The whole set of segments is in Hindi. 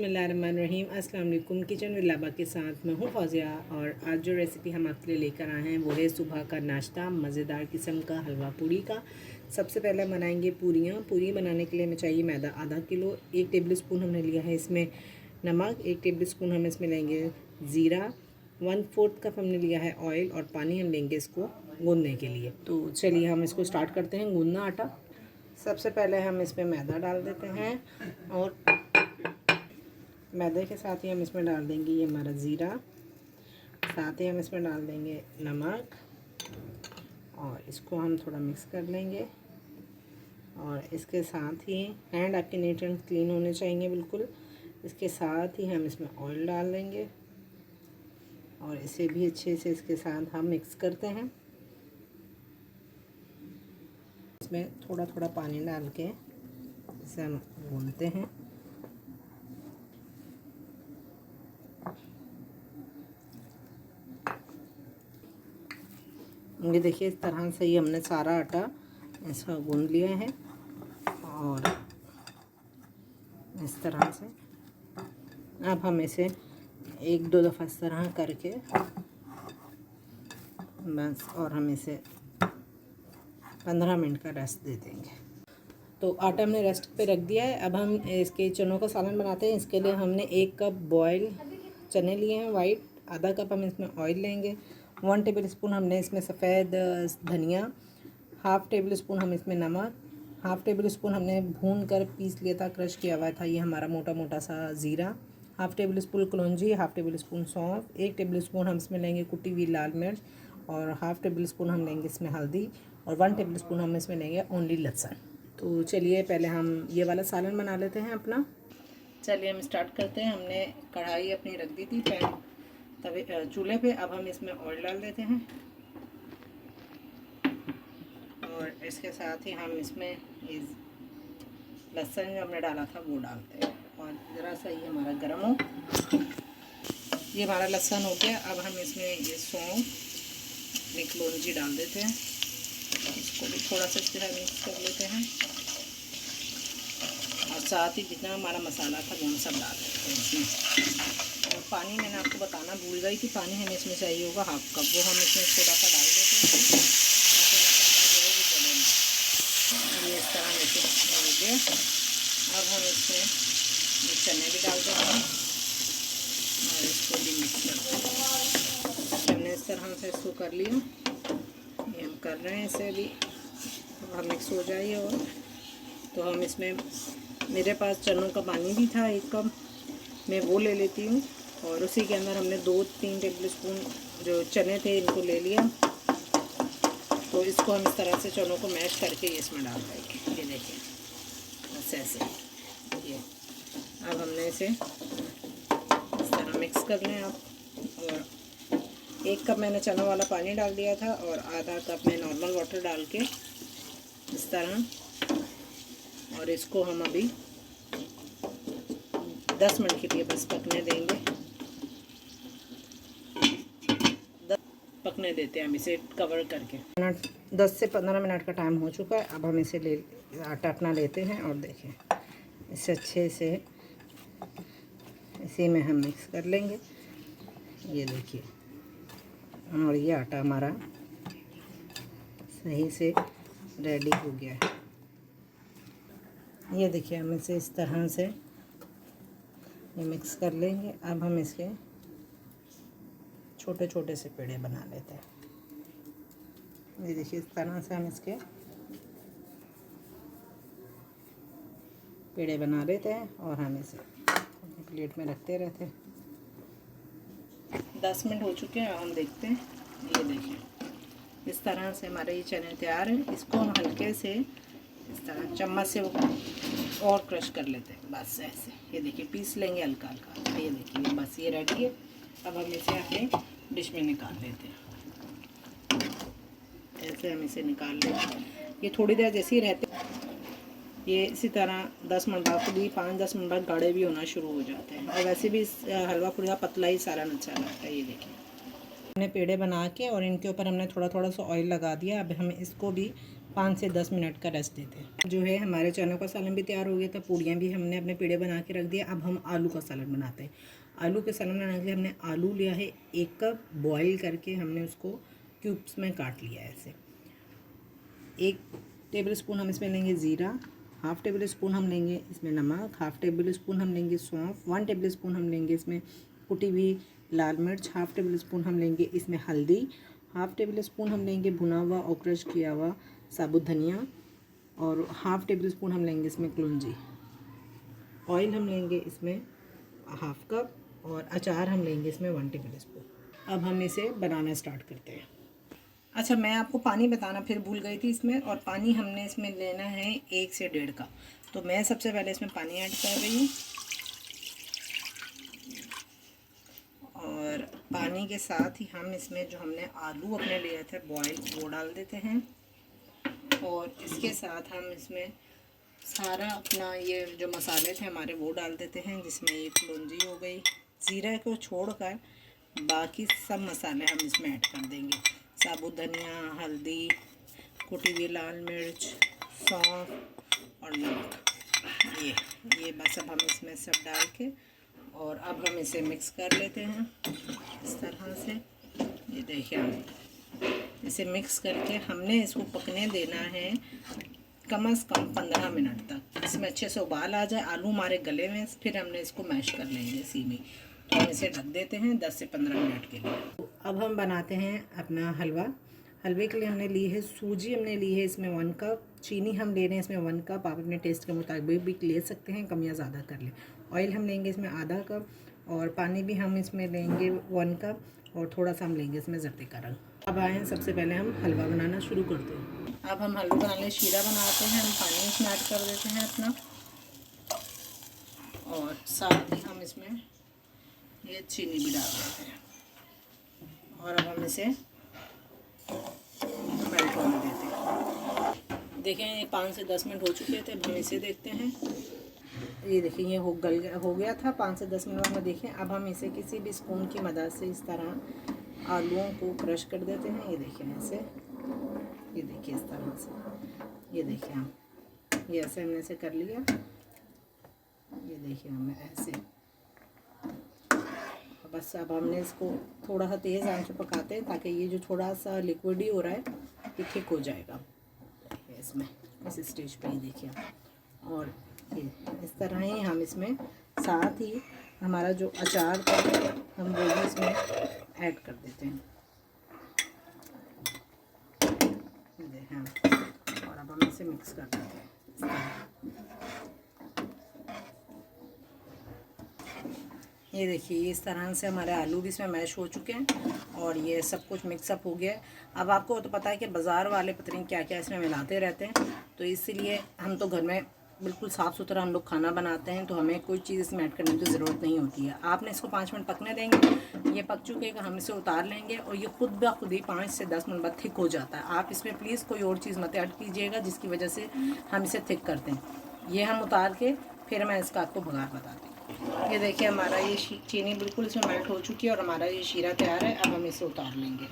बिस्मिल्लाहिर्रहमानिर्रहीम। अस्सलाम वालेकुम। किचन विद लाबा के साथ मैं हूँ फौजिया और आज जो रेसिपी हम आपके लिए लेकर आए हैं वो है सुबह का नाश्ता, मज़ेदार किस्म का हलवा पूरी का। सबसे पहले बनाएंगे पूरियाँ। पूरी बनाने के लिए हमें चाहिए मैदा आधा किलो, 1 टेबल स्पून हमने लिया है इसमें नमक, 1 टेबल स्पून हम इसमें लेंगे ज़ीरा, 1/4 कप हमने लिया है ऑयल और पानी हम लेंगे इसको गूँधने के लिए। तो चलिए हम इसको स्टार्ट करते हैं गूँधना आटा। सबसे पहले हम इसमें मैदा डाल देते हैं और मैदे के साथ ही हम इसमें डाल देंगे ये हमारा ज़ीरा, साथ ही हम इसमें डाल देंगे नमक और इसको हम थोड़ा मिक्स कर लेंगे। और इसके साथ ही हैंड आपके नीट एंड क्लीन होने चाहिए बिल्कुल। इसके साथ ही हम इसमें ऑयल डाल देंगे और इसे भी अच्छे से इसके साथ हम मिक्स करते हैं। इसमें थोड़ा थोड़ा पानी डाल के इसे हम भूनते हैं। ये देखिए इस तरह से ही हमने सारा आटा इसका गूंद लिया है और इस तरह से अब हम इसे 1-2 दफ़ा इस तरह करके बस और हम इसे 15 मिनट का रेस्ट दे देंगे। तो आटा हमने रेस्ट पे रख दिया है। अब हम इसके चनों का सालन बनाते हैं। इसके लिए हमने 1 कप बॉयल चने लिए हैं वाइट, आधा कप हम इसमें ऑयल लेंगे, 1 टेबल स्पून हमने इसमें सफ़ेद धनिया, 1/2 टेबल स्पून हम इसमें नमक, 1/2 टेबल स्पून हमने भून कर पीस लिया था, क्रश किया हुआ था ये हमारा मोटा मोटा सा ज़ीरा, 1/2 टेबल स्पून कलौंजी, 1/2 टेबल स्पून सौंफ, 1 टेबल स्पून हम इसमें लेंगे कुटी हुई लाल मिर्च और 1/2 टेबल स्पून हम लेंगे इसमें हल्दी और 1 टेबल स्पून हम इसमें लेंगे ओनली लहसुन। तो चलिए पहले हम ये वाला सालन बना लेते हैं अपना। चलिए हम स्टार्ट करते हैं। हमने कढ़ाई अपनी रख दी थी पैन तवे चूल्हे पे। अब हम इसमें ऑयल डाल देते हैं और इसके साथ ही हम इसमें ये लहसुन जो हमने डाला था वो डालते हैं और ज़रा सा ये हमारा गर्म हो। ये हमारा लहसुन हो गया। अब हम इसमें ये सौंफ, कलौंजी डाल देते हैं, इसको भी थोड़ा सा इस तरह मिक्स कर लेते हैं और साथ ही जितना हमारा मसाला था वो हम सब डाल देते हैं इसमें। और पानी मैंने आपको बताना भूल गई कि पानी हमें इसमें चाहिए होगा 1/2 कप, वो हम इसमें थोड़ा सा डाल देते हैं ताकि मसाला जो है वो जले ना। ये इस तरह जैसे हो गया। अब हम इसमें चने भी डाल देते हैं और इसको भी मिक्स करते हैं। हमने इस तरह से इसको कर लिया, ये हम कर रहे हैं इसे भी थोड़ा मिक्स हो जाए। और तो हम इसमें मेरे पास चनों का पानी भी था 1 कप, मैं वो ले लेती हूँ और उसी के अंदर हमने 2-3 टेबल स्पून जो चने थे इनको ले लिया। तो इसको हम इस तरह से चनों को मैश करके इसमें डाल देंगे। ये देखिए बस ऐसे ये। अब हमने इसे इस तरह मिक्स कर लें आप। और 1 कप मैंने चना वाला पानी डाल दिया था और आधा कप में नॉर्मल वाटर डाल के इस तरह, और इसको हम अभी 10 मिनट के लिए बस पकने देंगे। पकने देते हैं हम इसे कवर करके। 10 से 15 मिनट का टाइम हो चुका है। अब हम इसे आटा अपना लेते हैं और देखें इसे अच्छे से इसी में हम मिक्स कर लेंगे। ये देखिए और ये आटा हमारा सही से रेडी हो गया है। ये देखिए हम इसे इस तरह से ये मिक्स कर लेंगे। अब हम इसके छोटे छोटे से पेड़े बना लेते हैं। ये देखिए इस तरह से हम इसके पेड़े बना लेते हैं और हम इसे प्लेट में रखते रहते हैं। 10 मिनट हो चुके हैं, हम देखते हैं। ये देखिए इस तरह से हमारे ये चने तैयार हैं। इसको हम हल्के से इस तरह चम्मच से और क्रश कर लेते हैं, बस ऐसे। ये देखिए पीस लेंगे हल्का हल्का। ये देखिए बस ये रेडी है। अब हम इसे अपने डिश में निकाल लेते हैं। ऐसे हम इसे निकाल लेते हैं। ये थोड़ी देर जैसे ही रहते ये इसी तरह 10 मिनट बाद भी 5-10 मिनट बाद गाढ़े भी होना शुरू हो जाते हैं। और वैसे भी हलवा पूरी पतला ही सालन अच्छा लगता है। ये देखिए हमने पेड़े बना के और इनके ऊपर हमने थोड़ा थोड़ा सा ऑयल लगा दिया। अब हम इसको भी 5 से 10 मिनट का रेस्ट देते हैं। जो है हमारे चनों का सालन भी तैयार हो गया था, पूड़ियाँ भी हमने अपने पेड़े बना के रख दिया। अब हम आलू का सालन बनाते हैं। आलू के सालन बनाने के लिए हमने आलू लिया है 1 कप, बॉईल करके हमने उसको क्यूब्स में काट लिया है ऐसे। 1 टेबल स्पून हम इसमें लेंगे ज़ीरा, 1/2 टेबल स्पून हम लेंगे इसमें नमक, 1/2 टेबल स्पून हम लेंगे सौंफ, 1 टेबल स्पून हम लेंगे इसमें कुटी हुई लाल मिर्च, 1/2 टेबल स्पून हम लेंगे इसमें हल्दी, 1/2 टेबल स्पून हम लेंगे भुना हुआ और क्रश किया हुआ साबुत धनिया, और 1/2 टेबल स्पून हम लेंगे इसमें कलौंजी। ऑयल हम लेंगे इसमें 1/2 कप, और अचार हम लेंगे इसमें 1 टेबल स्पून। अब हम इसे बनाना स्टार्ट करते हैं। अच्छा, मैं आपको पानी बताना फिर भूल गई थी इसमें, और पानी हमने इसमें लेना है 1 से 1.5 कप। तो मैं सबसे पहले इसमें पानी ऐड कर रही हूँ, और पानी के साथ ही हम इसमें जो हमने आलू अपने लिए थे बॉयल वो डाल देते हैं, और इसके साथ हम इसमें सारा अपना ये जो मसाले थे हमारे वो डाल देते हैं, जिसमें ये कलौंजी हो गई, ज़ीरा को छोड़कर बाकी सब मसाले हम इसमें ऐड कर देंगे। साबुत धनिया, हल्दी, कुटी हुई लाल मिर्च, सौंफ और नमक, ये बस अब हम इसमें सब डाल के, और अब हम इसे मिक्स कर लेते हैं इस तरह से। ये देखिए, हम इसे मिक्स करके हमने इसको पकने देना है कम से कम 15 मिनट तक। इसमें अच्छे से उबाल आ जाए, आलू हमारे गले में, फिर हमने इसको मैश कर लेंगे सीमी। तो हम इसे ढक देते हैं 10 से 15 मिनट के लिए। तो अब हम बनाते हैं अपना हलवा। हलवे के लिए हमने ली है सूजी, हमने ली है इसमें 1 कप, चीनी हम ले रहे हैं इसमें 1 कप, आप अपने टेस्ट के मुताबिक भी ले सकते हैं, कम या ज़्यादा कर लें। ऑयल हम लेंगे इसमें आधा कप, और पानी भी हम इसमें लेंगे 1 कप, और थोड़ा सा हम लेंगे इसमें जर्दे का रंग। अब आए हैं, सबसे पहले हम हलवा बनाना शुरू करते हैं। अब हम हलवा बनाने शीरा बनाते हैं। हम पानी इसमें ऐड कर देते हैं अपना, और साथ ही हम इसमें ये चीनी भी डाल देते हैं, और अब हम इसे मेल्ट होने देते हैं। देखें, ये 5 से 10 मिनट हो चुके थे। अब हम इसे देखते हैं। ये देखिए, ये हो गया था 5 से 10 मिनट में। देखें, अब हम इसे किसी भी स्पून की मदद से इस तरह आलूओं को क्रश कर देते हैं। ये देखिए ऐसे, ये देखिए इस तरह से, ये देखिए हम ये ऐसे हमने इसे कर लिया। ये देखिए हमने ऐसे, बस अब हमने इसको थोड़ा सा तेज़ आंच पे पकाते हैं, ताकि ये जो थोड़ा सा लिक्विड ही हो रहा है ये थिक हो जाएगा इसमें, इस स्टेज पे ही देखिए। और ये इस तरह ही हम इसमें साथ ही हमारा जो अचार था हम वो भी इसमें ऐड कर देते हैं। देखें, और अब हम इसे मिक्स कर देते हैं। ये देखिए, इस तरह से हमारे आलू भी इसमें मैश हो चुके हैं, और ये सब कुछ मिक्सअप हो गया है। अब आपको तो पता है कि बाज़ार वाले पता नहीं क्या क्या इसमें मिलाते रहते हैं, तो इसलिए हम तो घर में बिल्कुल साफ़ सुथरा हम लोग खाना बनाते हैं, तो हमें कोई चीज़ इसमें ऐड करने की ज़रूरत नहीं होती है। आपने इसको 5 मिनट पकने देंगे, ये पक चुकेगा, हम इसे उतार लेंगे, और ये खुद ब खुद ही 5 से 10 मिनट बाद थिक हो जाता है। आप इसमें प्लीज़ कोई और चीज़ मत ऐड कीजिएगा जिसकी वजह से हम इसे थिक करते हैं। ये हम उतार के फिर मैं इसका आपको भगार बताती हूँ। ये देखिए, हमारा ये चीनी बिल्कुल इसमें मेल्ट हो चुकी है, और हमारा ये शीरा तैयार है। अब हम इसे उतार लेंगे।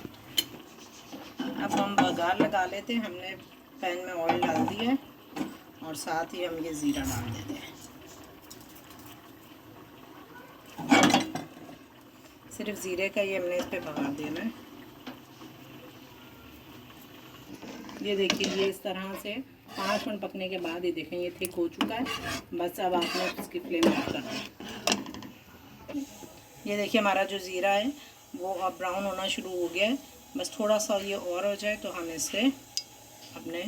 अब हम बघार लगा लेते हैं। हमने पैन में ऑयल डाल दिया है, और साथ ही हम ये ज़ीरा डाल देते हैं। सिर्फ ज़ीरे का ही हमने इस पर बघार देना है। ये देखिए, ये इस तरह से 5 मिनट पकने के बाद ये देखें ये थिक हो चुका है। बस अब आपने इसकी फ्लेम ऑफ कर दी। ये देखिए, हमारा जो ज़ीरा है वो अब ब्राउन होना शुरू हो गया है। बस थोड़ा सा ये और हो जाए तो हम इसे अपने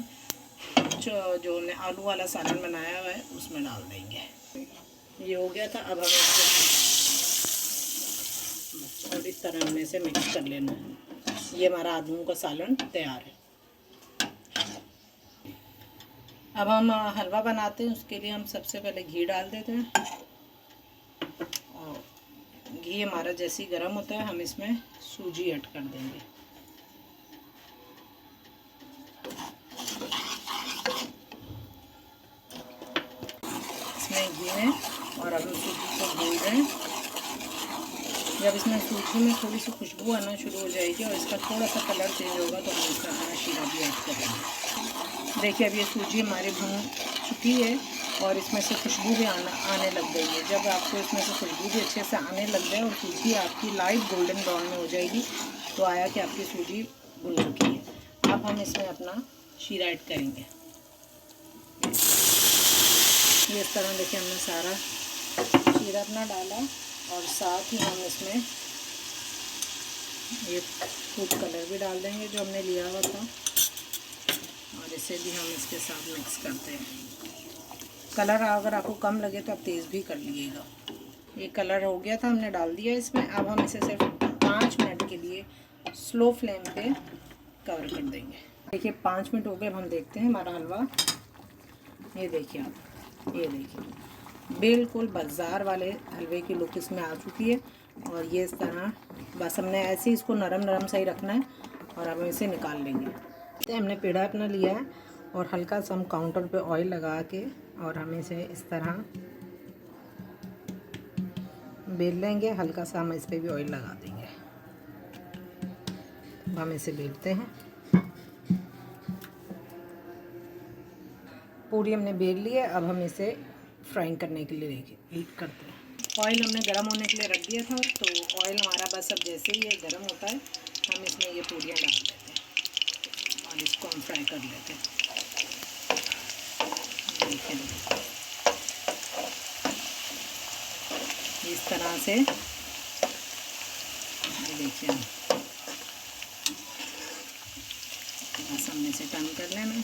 जो हमने आलू वाला सालन बनाया हुआ है उसमें डाल देंगे। ये हो गया था। अब हमें इसे और इस तरह हमने इसे मिक्स कर लेना है। ये हमारा आलू का सालन तैयार है। अब हम हलवा बनाते हैं, उसके लिए हम सबसे पहले घी डाल देते हैं, और घी हमारा जैसे ही गर्म होता है हम इसमें सूजी ऐड कर देंगे। इसमें घी में, और अब हम सूजी को भून रहे हैं। जब इसमें सूजी में थोड़ी सी खुशबू आना शुरू हो जाएगी और इसका थोड़ा सा कलर चेंज होगा तो हम इसमें अपना शीरा भी ऐड करेंगे। देखिए अब ये सूजी हमारी भून चुकी है और इसमें से खुशबू भी आने लग गई है। जब आपको इसमें से खुशबू भी अच्छे से आने लग जाए और सूजी आपकी लाइट गोल्डन ब्राउन में हो जाएगी तो आया कि आपकी सूजी भून चुकी है। अब हम इसमें अपना शीरा ऐड करेंगे। ये इस तरह देखिए हमने सारा शीरा अपना डाला और साथ ही हम इसमें ये फूड कलर भी डाल देंगे जो हमने लिया हुआ था और इसे भी हम इसके साथ मिक्स करते हैं। कलर अगर आपको कम लगे तो आप तेज़ भी कर लीजिएगा। ये कलर हो गया था, हमने डाल दिया इसमें। अब हम इसे सिर्फ 5 मिनट के लिए स्लो फ्लेम पे कवर कर देंगे। देखिए 5 मिनट हो गए। अब हम देखते हैं हमारा हलवा। ये देखिए आप, ये देखिए बिल्कुल बाज़ार वाले हलवे की लुक इसमें आ चुकी है। और ये इस तरह बस हमने ऐसे ही इसको नरम नरम सा ही रखना है और अब हम इसे निकाल लेंगे। तो हमने पेड़ा अपना लिया है और हल्का सा हम काउंटर पे ऑयल लगा के और हम इसे इस तरह बेल लेंगे। हल्का सा हम इस पर भी ऑयल लगा देंगे। अब हम इसे बेलते हैं। पूरी हमने बेल ली है। अब हम इसे फ्राइंग करने के लिए हीट करते हैं। ऑयल हमने गर्म होने के लिए रख दिया था तो ऑयल हमारा बस अब जैसे ही ये गर्म होता है हम इसमें ये पूरियाँ डाल देते हैं और इसको हम फ्राई कर लेते हैं। देखिए इस तरह से, देखिए बस हमने इसे टर्न कर लेना।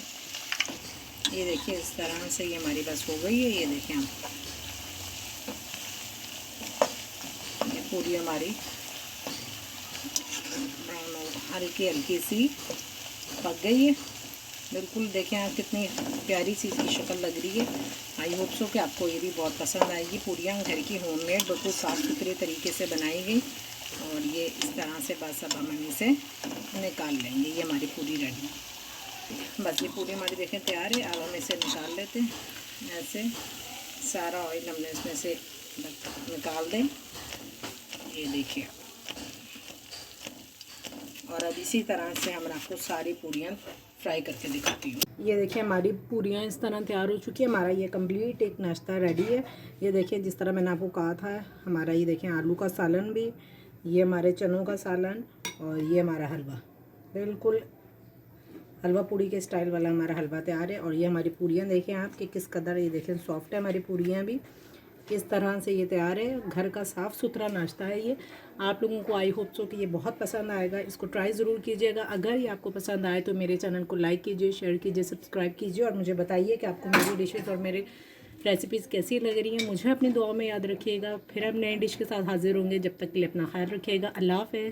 ये देखिए इस तरह से ये हमारी बस हो गई है। ये देखिए हम ये पूरी हमारी ब्राउन हल्की हल्की सी पक गई है बिल्कुल। देखें आप कितनी प्यारी सी इसकी शक्ल लग रही है। आई होप सो कि आपको ये भी बहुत पसंद आएगी। पूरियाँ घर की होममेड बिल्कुल साफ़ सुथरे तरीके से बनाई गई और ये इस तरह से बस अब हम इसे निकाल लेंगे। ये हमारी पूरी रेडी, बस ये पूरी हमारी देखें तैयार है। अब हम इसे निकाल लेते हैं। ऐसे सारा ऑयल हमने इसमें से निकाल दें। ये देखिए और अब इसी तरह से हम आपको सारी पूरियाँ फ्राई करके दिखाती हूँ। ये देखिए हमारी पूरियाँ इस तरह तैयार हो चुकी है। हमारा ये कंप्लीट एक नाश्ता रेडी है। ये देखिए जिस तरह मैंने आपको कहा था हमारा ये देखिए आलू का सालन भी, ये हमारे चनों का सालन और ये हमारा हलवा, बिल्कुल हलवा पूड़ी के स्टाइल वाला हमारा हलवा तैयार है। और ये हमारी पूरियाँ देखें आप कि किस कदर ये देखें सॉफ्ट है हमारी पूरियाँ भी। इस तरह से ये तैयार है। घर का साफ़ सुथरा नाश्ता है ये। आप लोगों को आई होप सो कि ये बहुत पसंद आएगा। इसको ट्राई ज़रूर कीजिएगा। अगर ये आपको पसंद आए तो मेरे चैनल को लाइक कीजिए, शेयर कीजिए, सब्सक्राइब कीजिए और मुझे बताइए कि आपको मेरी डिशेज़ और मेरे रेसिपीज़ कैसी लग रही हैं। मुझे अपनी दुआ में याद रखिएगा। फिर हम नई डिश के साथ हाजिर होंगे। जब तक के लिए अपना ख्याल रखिएगा। अल्लाह हाफ़िज़।